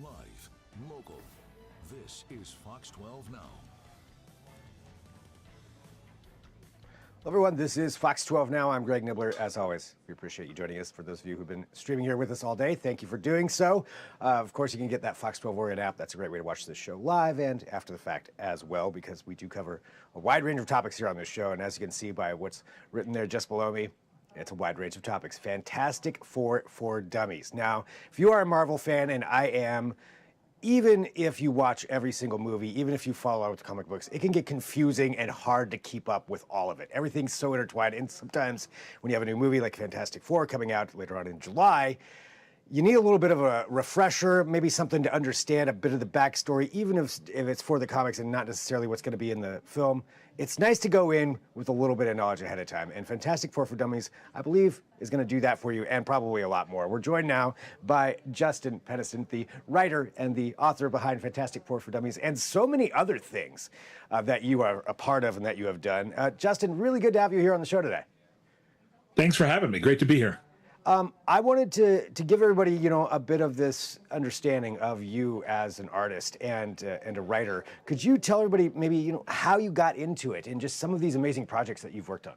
Live, local. This is Fox 12 Now. Hello, everyone. This is Fox 12 Now. I'm Greg Nibbler. As always, we appreciate you joining us. For those of you who've been streaming here with us all day, thank you for doing so. Of course, you can get that Fox 12 Orient app. That's a great way to watch this show live and after the fact as well, because we do cover a wide range of topics here on this show. And as you can see by what's written there just below me, it's a wide range of topics. Fantastic Four for Dummies. Now, if you are a Marvel fan, and I am, even if you watch every single movie, even if you follow with comic books, it can get confusing and hard to keep up with all of it. Everything's so intertwined, and sometimes when you have a new movie like Fantastic Four coming out later on in July, you need a little bit of a refresher, maybe something to understand a bit of the backstory, even if it's for the comics and not necessarily what's going to be in the film. It's nice to go in with a little bit of knowledge ahead of time. And Fantastic Four for Dummies, I believe, is going to do that for you and probably a lot more. We're joined now by Justin Peniston, the writer and the author behind Fantastic Four for Dummies and so many other things that you are a part of and that you have done. Justin, really good to have you here on the show today. Thanks for having me. Great to be here. I wanted to give everybody, a bit of this understanding of you as an artist and a writer. Could you tell everybody maybe, how you got into it and just some of these amazing projects that you've worked on?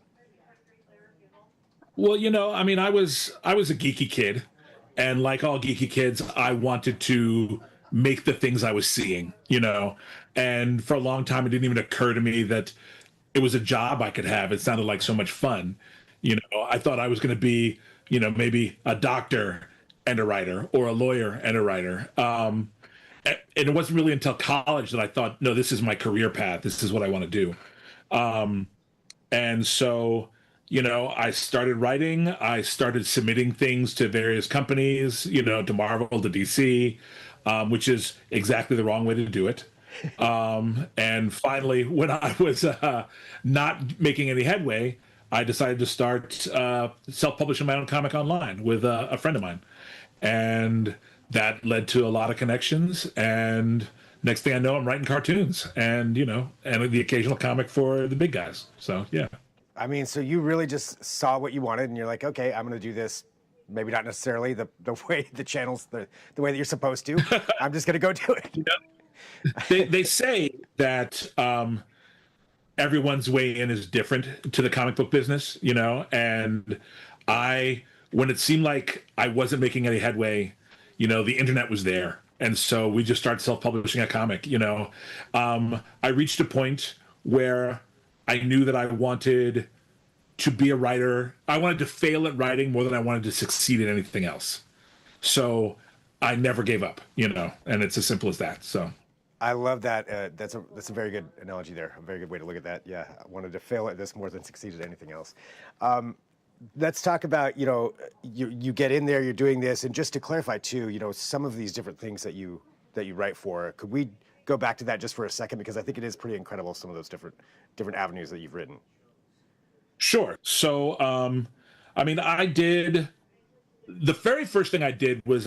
Well, I was a geeky kid, and like all geeky kids, I wanted to make the things I was seeing, and for a long time, it didn't even occur to me that it was a job I could have. It sounded like so much fun. I thought I was going to be, maybe a doctor and a writer, or a lawyer and a writer. And it wasn't really until college that I thought, no, this is my career path. This is what I want to do. And so, I started writing. I started submitting things to various companies, to Marvel, to DC, which is exactly the wrong way to do it. And finally, when I was not making any headway, I decided to start self-publishing my own comic online with a friend of mine. And that led to a lot of connections. And next thing I know, I'm writing cartoons and, and the occasional comic for the big guys. So, yeah. I mean, so you really just saw what you wanted and you're like, okay, I'm going to do this. Maybe not necessarily the way the channels, the way that you're supposed to. I'm just going to go do it. They say that everyone's way in is different to the comic book business, and when it seemed like I wasn't making any headway, the internet was there. And so we just started self-publishing a comic, I reached a point where I knew that I wanted to be a writer. I wanted to fail at writing more than I wanted to succeed at anything else. So I never gave up, and it's as simple as that. So I love that. That's a very good analogy there. A very good way to look at that. Yeah, I wanted to fail at this more than succeed at anything else. Let's talk about, you get in there, you're doing this, and just to clarify too, some of these different things that you write for. Could we go back to that just for a second, because I think it is pretty incredible, some of those different avenues that you've written. Sure. So, I did. The very first thing I did was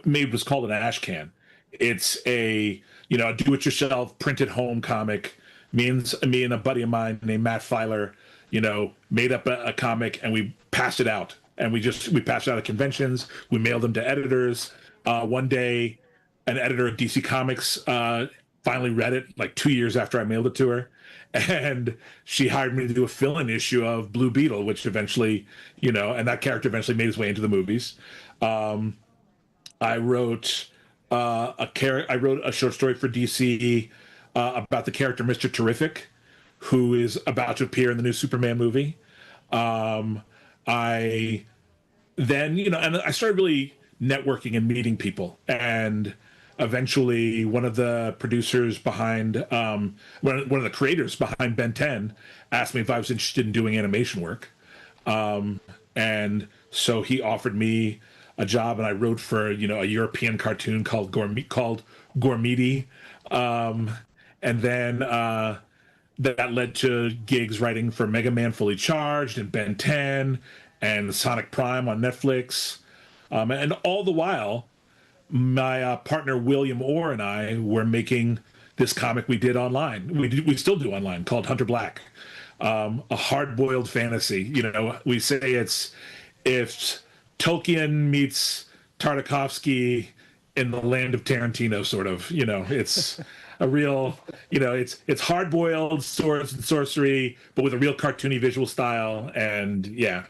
made was called an ash can. It's a a do-it-yourself printed home comic. Me and a buddy of mine named Matt Filer, made up a comic and we passed it out. And we passed it out at conventions. We mailed them to editors. One day, an editor at DC Comics finally read it, like 2 years after I mailed it to her, and she hired me to do a fill-in issue of Blue Beetle, which eventually, and that character eventually made his way into the movies. I wrote a short story for DC about the character Mr. Terrific, who is about to appear in the new Superman movie. I started really networking and meeting people, and eventually one of the producers behind one of the creators behind Ben 10 asked me if I was interested in doing animation work, and so he offered me a job, and I wrote for a European cartoon called Gourmety, and then that led to gigs writing for Mega Man Fully Charged and Ben 10 and Sonic Prime on Netflix, and all the while, my partner William Orr and I were making this comic we did online. We still do online, called Hunter Black, a hard-boiled fantasy. We say it's if Tolkien meets Tartakovsky in the land of Tarantino, sort of. It's a real, it's hard boiled swords and sorcery, but with a real cartoony visual style, and yeah.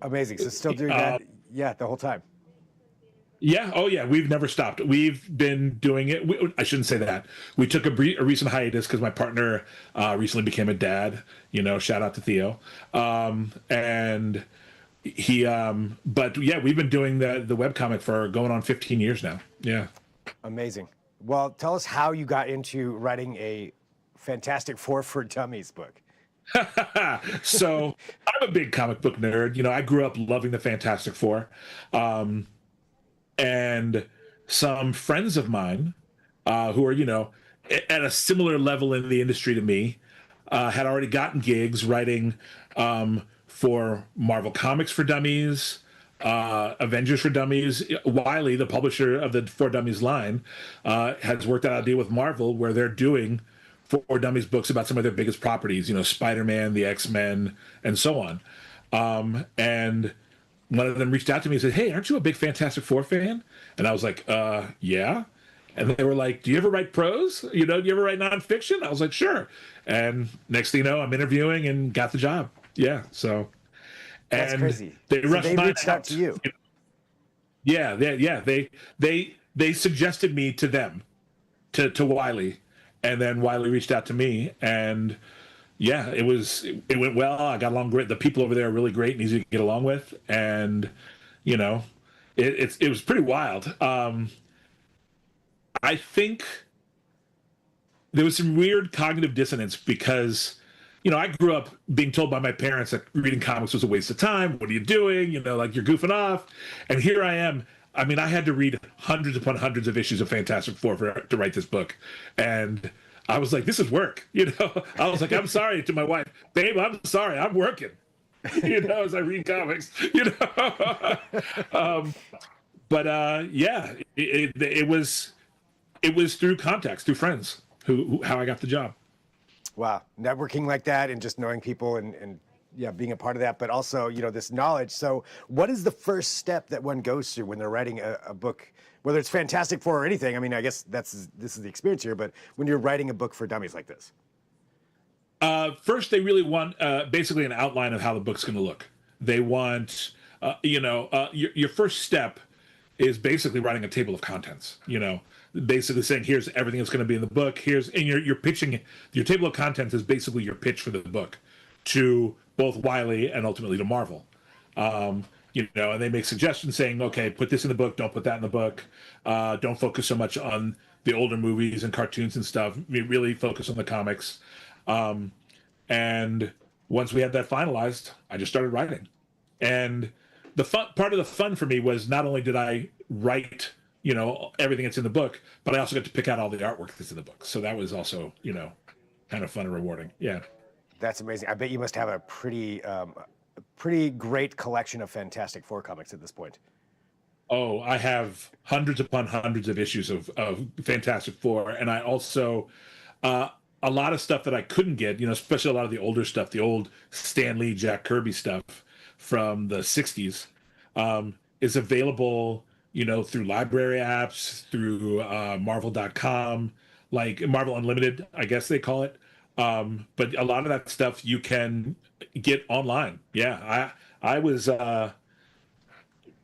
Amazing. So still doing that, yeah, the whole time. Yeah. Oh, yeah. We've never stopped. We've been doing it. I shouldn't say that. We took a recent hiatus because my partner recently became a dad. Shout out to Theo. And he. But yeah, we've been doing the webcomic for going on 15 years now. Yeah. Amazing. Well, tell us how you got into writing a Fantastic Four for Dummies book. So I'm a big comic book nerd. I grew up loving the Fantastic Four. And some friends of mine who are, at a similar level in the industry to me, had already gotten gigs writing for Marvel Comics for Dummies, Avengers for Dummies. Wiley, the publisher of the For Dummies line, has worked out a deal with Marvel where they're doing For Dummies books about some of their biggest properties, Spider-Man, the X-Men, and so on. And one of them reached out to me and said, "Hey, aren't you a big Fantastic Four fan?" And I was like, yeah. And they were like, "Do you ever write prose? Do you ever write nonfiction?" I was like, "Sure." And next thing you know, I'm interviewing and got the job. Yeah. So, that's crazy. They rushed they reached out to you. Yeah. They suggested me to them, to Wiley, and then Wiley reached out to me, and yeah, it went well. I got along great. The people over there are really great and easy to get along with, and it was pretty wild. I think there was some weird cognitive dissonance because I grew up being told by my parents that reading comics was a waste of time. What are you doing? Like you're goofing off. And here I am. I mean, I had to read hundreds upon hundreds of issues of Fantastic Four to write this book, and I was like, this is work. I was like, I'm sorry to my wife, babe, I'm sorry, I'm working, as I read comics, but yeah, it was through contacts, through friends how I got the job. Wow. Networking like that and just knowing people and yeah, being a part of that, but also, this knowledge. So what is the first step that one goes through when they're writing a book, whether it's Fantastic Four or anything? I mean, I guess this is the experience here, but when you're writing a book for dummies like this. First, they really want basically an outline of how the book's going to look. They want, your first step is basically writing a table of contents, basically saying, here's everything that's going to be in the book. And you're pitching, your table of contents is basically your pitch for the book to both Wiley and ultimately to Marvel. And they make suggestions saying, okay, put this in the book, don't put that in the book. Don't focus so much on the older movies and cartoons and stuff. We really focus on the comics. And once we had that finalized, I just started writing. And the part of the fun for me was not only did I write, everything that's in the book, but I also got to pick out all the artwork that's in the book. So that was also, kind of fun and rewarding. Yeah. That's amazing. I bet you must have a pretty great collection of Fantastic Four comics at this point. Oh, I have hundreds upon hundreds of issues of Fantastic Four, and I also a lot of stuff that I couldn't get, especially a lot of the older stuff, the old Stan Lee, Jack Kirby stuff from the 60s, is available, through library apps, through Marvel.com, like Marvel Unlimited, I guess they call it. But a lot of that stuff you can get online. Yeah, I was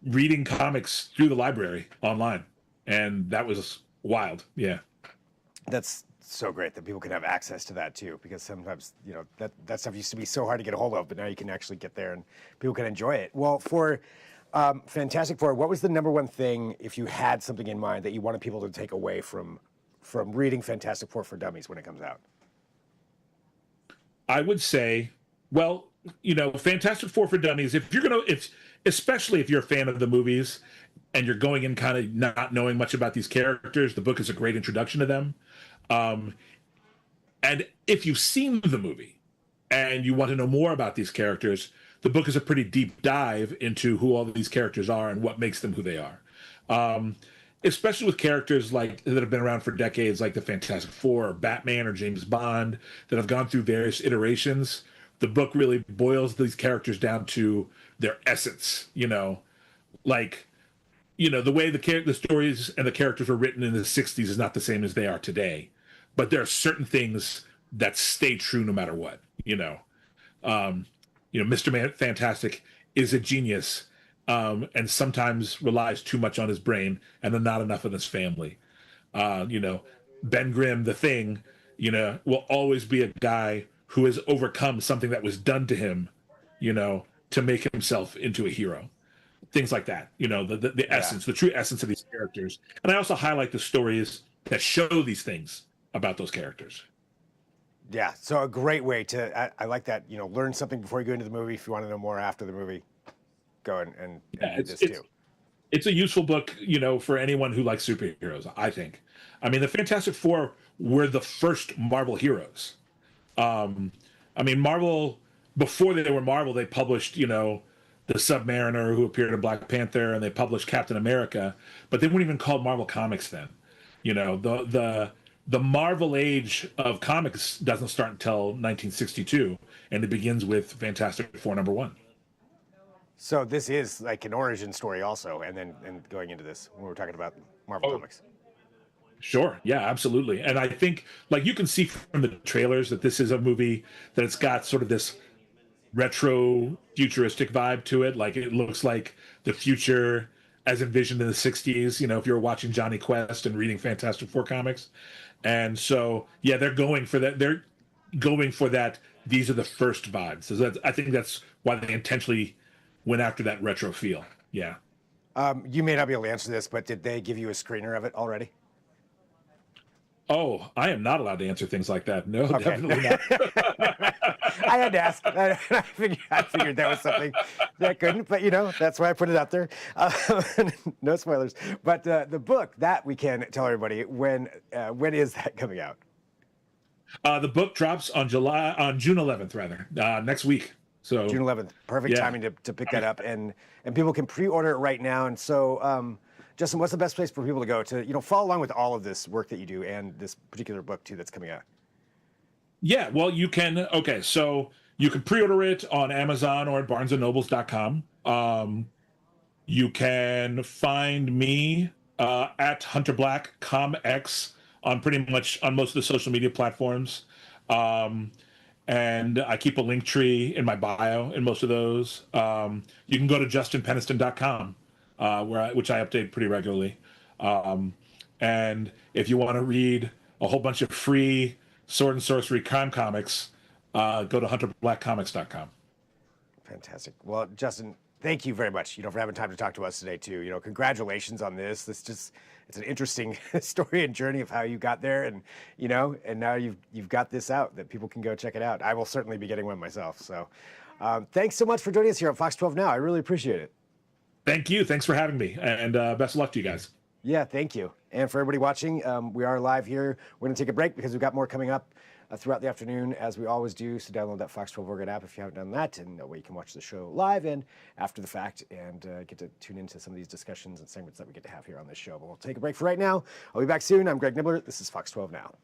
reading comics through the library online, and that was wild. Yeah, that's so great that people can have access to that too, because sometimes that stuff used to be so hard to get a hold of, but now you can actually get there and people can enjoy it. Well, for Fantastic Four, what was the number one thing, if you had something in mind, that you wanted people to take away from reading Fantastic Four for Dummies when it comes out? I would say, well, Fantastic Four for Dummies, especially if you're a fan of the movies and you're going in kind of not knowing much about these characters, the book is a great introduction to them. And if you've seen the movie and you want to know more about these characters, the book is a pretty deep dive into who all of these characters are and what makes them who they are. Especially with characters that have been around for decades, like the Fantastic Four or Batman or James Bond, that have gone through various iterations. The book really boils these characters down to their essence, like the way the stories and the characters were written in the 60s is not the same as they are today, but there are certain things that stay true no matter what. Mr. Fantastic is a genius, and sometimes relies too much on his brain and then not enough on his family. Ben Grimm, the Thing, will always be a guy who has overcome something that was done to him, to make himself into a hero. Things like that, the essence, the true essence of these characters. And I also highlight the stories that show these things about those characters. Yeah, so a great way to, I like that, learn something before you go into the movie. If you want to know more after the movie, go and do this too. It's a useful book, for anyone who likes superheroes, I think. I mean, the Fantastic Four were the first Marvel heroes. Marvel, before they were Marvel, they published, the Submariner who appeared in Black Panther, and they published Captain America, but they weren't even called Marvel Comics then. The Marvel age of comics doesn't start until 1962, and it begins with Fantastic Four #1. So this is like an origin story also, and going into this when we're talking about Marvel Comics. Sure. Yeah, absolutely. And I think, like, you can see from the trailers that this is a movie that it's got sort of this retro futuristic vibe to it. Like, it looks like the future as envisioned in the 60s, if you're watching Johnny Quest and reading Fantastic Four comics. And so, yeah, they're going for that. They're going for that. These are the first vibes. So I think that's why they intentionally went after that retro feel. Yeah. You may not be able to answer this, but did they give you a screener of it already? Oh, I am not allowed to answer things like that. No, okay. Definitely not. I had to ask. I figured that was something that couldn't, but that's why I put it out there. No spoilers. But the book, that we can tell everybody, when is that coming out? The book drops on June 11th, rather, next week. So June 11th, perfect timing to pick that up, and people can pre-order it right now. And so, Justin, what's the best place for people to go to, follow along with all of this work that you do and this particular book too that's coming out? Yeah, well, you can. Okay, so you can pre-order it on Amazon or at BarnesandNobles.com. You can find me at Hunter Black ComX on pretty much on most of the social media platforms. And I keep a link tree in my bio in most of those. You can go to JustinPeniston.com, which I update pretty regularly. And if you want to read a whole bunch of free sword and sorcery crime comics, go to HunterBlackComics.com. Fantastic. Well, Justin, thank you very much, for having time to talk to us today too. Congratulations on this. It's an interesting story and journey of how you got there, and and now you've got this out that people can go check it out. I will certainly be getting one myself. So, thanks so much for joining us here on Fox 12 Now. I really appreciate it. Thank you. Thanks for having me, and best of luck to you guys. Yeah, thank you. And for everybody watching, we are live here. We're going to take a break because we've got more coming up throughout the afternoon, as we always do. So download that Fox 12 Oregon app if you haven't done that, and that way you can watch the show live and after the fact, and get to tune into some of these discussions and segments that we get to have here on this show. But we'll take a break for right now. I'll be back soon. I'm Greg Nibbler. This is Fox 12 Now.